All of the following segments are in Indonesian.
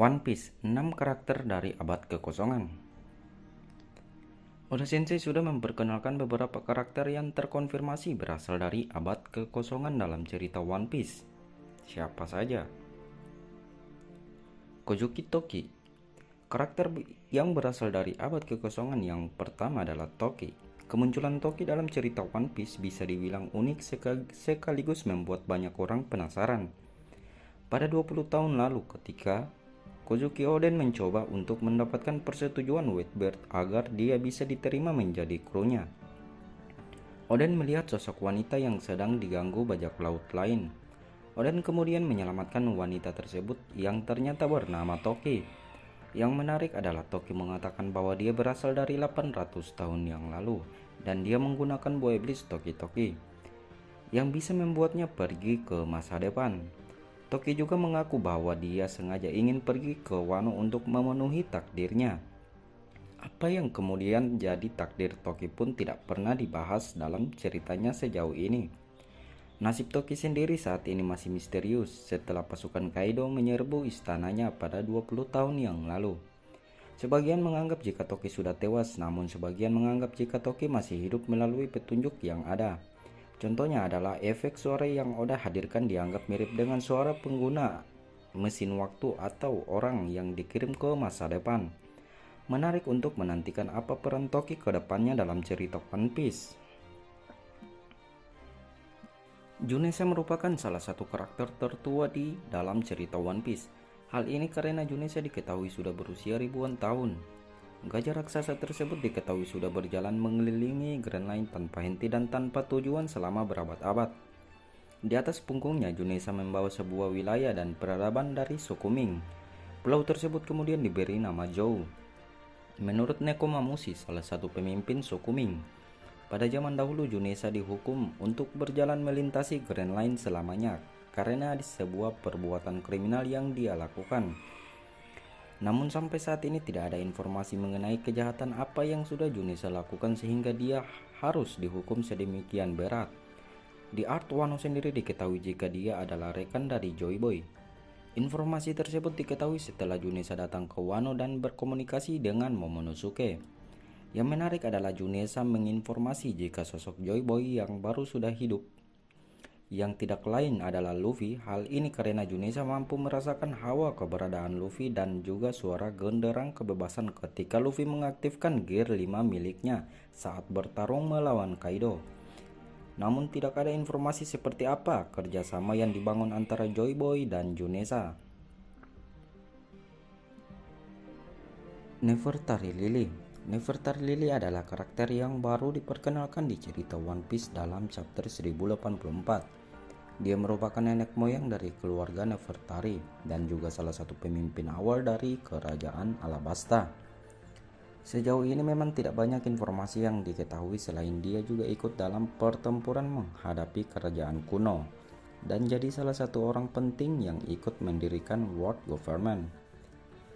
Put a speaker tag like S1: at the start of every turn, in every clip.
S1: One Piece, 6 karakter dari abad kekosongan. Oda Sensei sudah memperkenalkan beberapa karakter yang terkonfirmasi berasal dari abad kekosongan dalam cerita One Piece. Siapa saja? Kozuki Toki. Karakter yang berasal dari abad kekosongan yang pertama adalah Toki. Kemunculan Toki dalam cerita One Piece bisa dibilang unik sekaligus membuat banyak orang penasaran. Pada 20 tahun lalu ketika Kozuki Oden mencoba untuk mendapatkan persetujuan Whitebird agar dia bisa diterima menjadi krunya. Oden melihat sosok wanita yang sedang diganggu bajak laut lain. Oden kemudian menyelamatkan wanita tersebut yang ternyata bernama Toki. Yang menarik adalah Toki mengatakan bahwa dia berasal dari 800 tahun yang lalu dan dia menggunakan buah iblis Toki-Toki yang bisa membuatnya pergi ke masa depan. Toki juga mengaku bahwa dia sengaja ingin pergi ke Wano untuk memenuhi takdirnya. Apa yang kemudian jadi takdir Toki pun tidak pernah dibahas dalam ceritanya sejauh ini. Nasib Toki sendiri saat ini masih misterius setelah pasukan Kaido menyerbu istananya pada 20 tahun yang lalu. Sebagian menganggap jika Toki sudah tewas, namun sebagian menganggap jika Toki masih hidup melalui petunjuk yang ada. Contohnya adalah efek suara yang Oda hadirkan dianggap mirip dengan suara pengguna mesin waktu atau orang yang dikirim ke masa depan. Menarik untuk menantikan apa peran Toki ke depannya dalam cerita One Piece. Junesa merupakan salah satu karakter tertua di dalam cerita One Piece. Hal ini karena Junesa diketahui sudah berusia ribuan tahun. Gajah raksasa tersebut diketahui sudah berjalan mengelilingi Grand Line tanpa henti dan tanpa tujuan selama berabad-abad. Di atas punggungnya Junesa membawa sebuah wilayah dan peradaban dari suku Ming. Pulau tersebut kemudian diberi nama Zou. Menurut Nekomamushi, salah satu pemimpin suku Ming, pada zaman dahulu Junesa dihukum untuk berjalan melintasi Grand Line selamanya karena sebuah perbuatan kriminal yang dia lakukan. Namun sampai saat ini tidak ada informasi mengenai kejahatan apa yang sudah Junesa lakukan sehingga dia harus dihukum sedemikian berat. Di Art Wano sendiri diketahui jika dia adalah rekan dari Joy Boy. Informasi tersebut diketahui setelah Junesa datang ke Wano dan berkomunikasi dengan Momonosuke. Yang menarik adalah Junesa menginformasi jika sosok Joy Boy yang baru sudah hidup, yang tidak lain adalah Luffy. Hal ini karena Junesa mampu merasakan hawa keberadaan Luffy dan juga suara genderang kebebasan ketika Luffy mengaktifkan Gear 5 miliknya saat bertarung melawan Kaido. Namun tidak ada informasi seperti apa kerjasama yang dibangun antara Joy Boy dan Junesa. Nefertari Lily. Nefertari Lily adalah karakter yang baru diperkenalkan di cerita One Piece dalam chapter 1084. Dia merupakan nenek moyang dari keluarga Nefertari dan juga salah satu pemimpin awal dari kerajaan Alabasta. Sejauh ini memang tidak banyak informasi yang diketahui selain dia juga ikut dalam pertempuran menghadapi kerajaan kuno dan jadi salah satu orang penting yang ikut mendirikan World Government.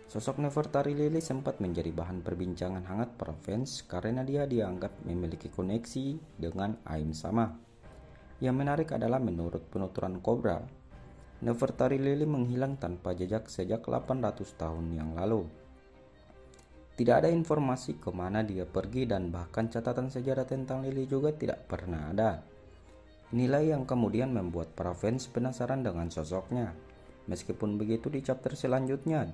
S1: Sosok Nefertari Lily sempat menjadi bahan perbincangan hangat para fans karena dia dianggap memiliki koneksi dengan Aim Sama. Yang menarik adalah menurut penuturan Cobra, Nefertari Lily menghilang tanpa jejak sejak 800 tahun yang lalu. Tidak ada informasi kemana dia pergi dan bahkan catatan sejarah tentang Lily juga tidak pernah ada. Inilah yang kemudian membuat para fans penasaran dengan sosoknya. Meskipun begitu di chapter selanjutnya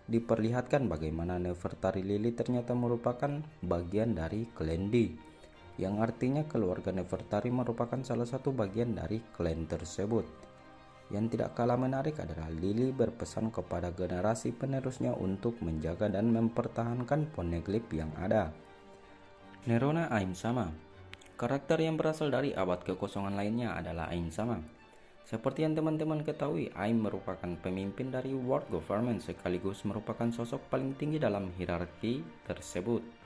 S1: diperlihatkan bagaimana Nefertari Lily ternyata merupakan bagian dari klan D, yang artinya keluarga Nefertari merupakan salah satu bagian dari klan tersebut. Yang tidak kalah menarik adalah Lily berpesan kepada generasi penerusnya untuk menjaga dan mempertahankan poneglyph yang ada. Nerona Aim Sama. Karakter yang berasal dari abad kekosongan lainnya adalah Aim Sama. Seperti yang teman-teman ketahui, Aim merupakan pemimpin dari World Government sekaligus merupakan sosok paling tinggi dalam hierarki tersebut.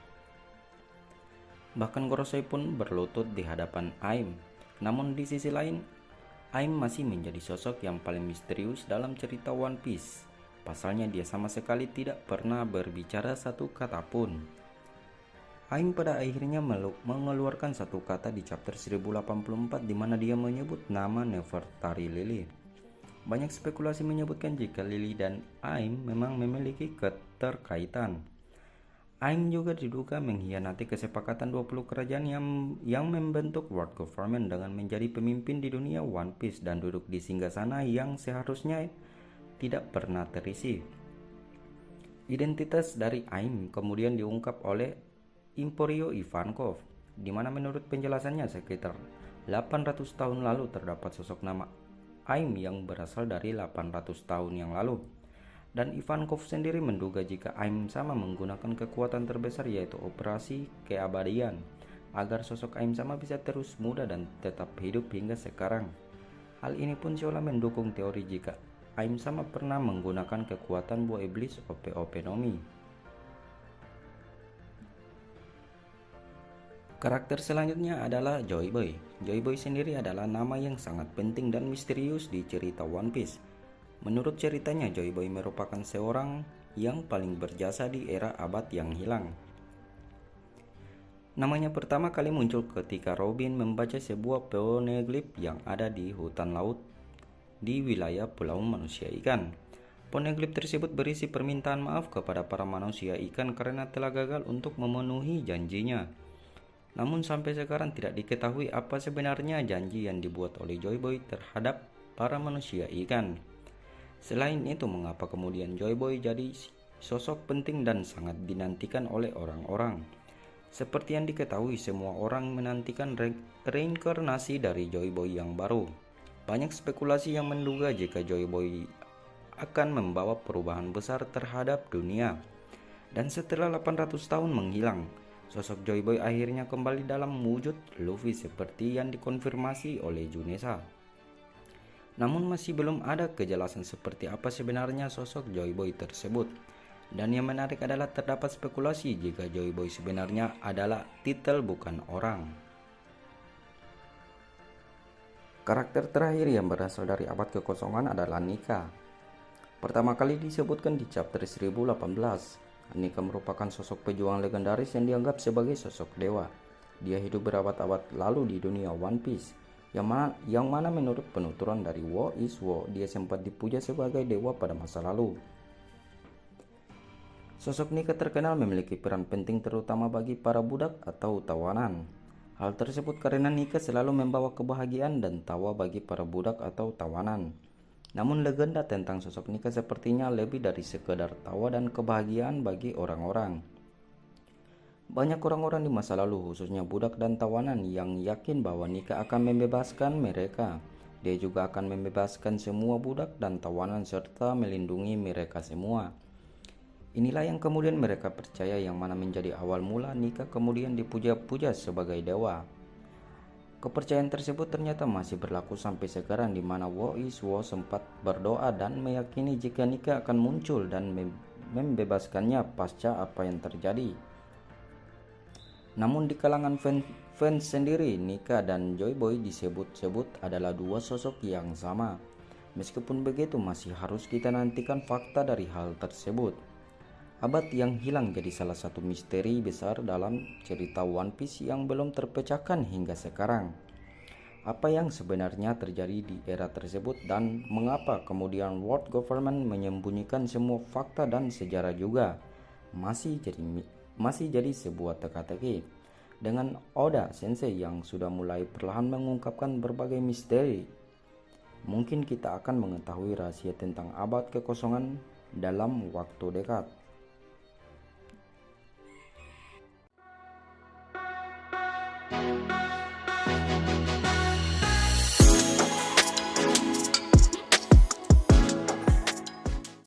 S1: Bahkan Gorosei pun berlutut di hadapan Aim. Namun di sisi lain, Aim masih menjadi sosok yang paling misterius dalam cerita One Piece. Pasalnya dia sama sekali tidak pernah berbicara satu kata pun. Aim pada akhirnya mengeluarkan satu kata di chapter 1084 di mana dia menyebut nama Nefertari Lili. Banyak spekulasi menyebutkan jika Lili dan Aim memang memiliki keterkaitan. Aim juga diduga mengkhianati kesepakatan 20 kerajaan yang membentuk World Government dengan menjadi pemimpin di dunia One Piece dan duduk di singgasana yang seharusnya tidak pernah terisi. Identitas dari Aim kemudian diungkap oleh Emporio Ivankov, di mana menurut penjelasannya sekitar 800 tahun lalu terdapat sosok nama Aim yang berasal dari 800 tahun yang lalu. Dan Ivankov sendiri menduga jika Aim sama menggunakan kekuatan terbesar yaitu operasi keabadian agar sosok Aim sama bisa terus muda dan tetap hidup hingga sekarang. Hal ini pun seolah mendukung teori jika Aim sama pernah menggunakan kekuatan buah iblis Openomi. Karakter selanjutnya adalah Joy Boy. Joy Boy sendiri adalah nama yang sangat penting dan misterius di cerita One Piece. Menurut ceritanya, Joy Boy merupakan seorang yang paling berjasa di era abad yang hilang. Namanya pertama kali muncul ketika Robin membaca sebuah poneglyph yang ada di hutan laut di wilayah Pulau Manusia Ikan. Poneglyph tersebut berisi permintaan maaf kepada para manusia ikan karena telah gagal untuk memenuhi janjinya. Namun sampai sekarang tidak diketahui apa sebenarnya janji yang dibuat oleh Joy Boy terhadap para manusia ikan. Selain itu, mengapa kemudian Joy Boy jadi sosok penting dan sangat dinantikan oleh orang-orang? Seperti yang diketahui, semua orang menantikan reinkarnasi dari Joy Boy yang baru. Banyak spekulasi yang menduga jika Joy Boy akan membawa perubahan besar terhadap dunia. Dan setelah 800 tahun menghilang, sosok Joy Boy akhirnya kembali dalam wujud Luffy seperti yang dikonfirmasi oleh Junessa. Namun masih belum ada kejelasan seperti apa sebenarnya sosok Joy Boy tersebut. Dan yang menarik adalah terdapat spekulasi jika Joy Boy sebenarnya adalah titel bukan orang. Karakter terakhir yang berasal dari abad kekosongan adalah Nika. Pertama kali disebutkan di chapter 1018. Nika merupakan sosok pejuang legendaris yang dianggap sebagai sosok dewa. Dia hidup berabad-abad lalu di dunia One Piece, yang mana menurut penuturan dari Wo is Wo, dia sempat dipuja sebagai dewa pada masa lalu. Sosok Nika terkenal memiliki peran penting terutama bagi para budak atau tawanan. Hal tersebut karena Nika selalu membawa kebahagiaan dan tawa bagi para budak atau tawanan. Namun legenda tentang sosok Nika sepertinya lebih dari sekedar tawa dan kebahagiaan bagi orang-orang. Banyak orang-orang di masa lalu, khususnya budak dan tawanan, yang yakin bahwa Nika akan membebaskan mereka. Dia juga akan membebaskan semua budak dan tawanan serta melindungi mereka semua. Inilah yang kemudian mereka percaya, yang mana menjadi awal mula Nika kemudian dipuja-puja sebagai dewa. Kepercayaan tersebut ternyata masih berlaku sampai sekarang, di mana Wo is Wo sempat berdoa dan meyakini jika Nika akan muncul dan membebaskannya pasca apa yang terjadi. Namun di kalangan fans sendiri, Nika dan Joy Boy disebut-sebut adalah dua sosok yang sama. Meskipun begitu, masih harus kita nantikan fakta dari hal tersebut. Abad yang hilang jadi salah satu misteri besar dalam cerita One Piece yang belum terpecahkan hingga sekarang. Apa yang sebenarnya terjadi di era tersebut dan mengapa kemudian World Government menyembunyikan semua fakta dan sejarah juga masih jadi sebuah teka-teki. Dengan Oda Sensei yang sudah mulai perlahan mengungkapkan berbagai misteri, mungkin kita akan mengetahui rahasia tentang abad kekosongan dalam waktu dekat.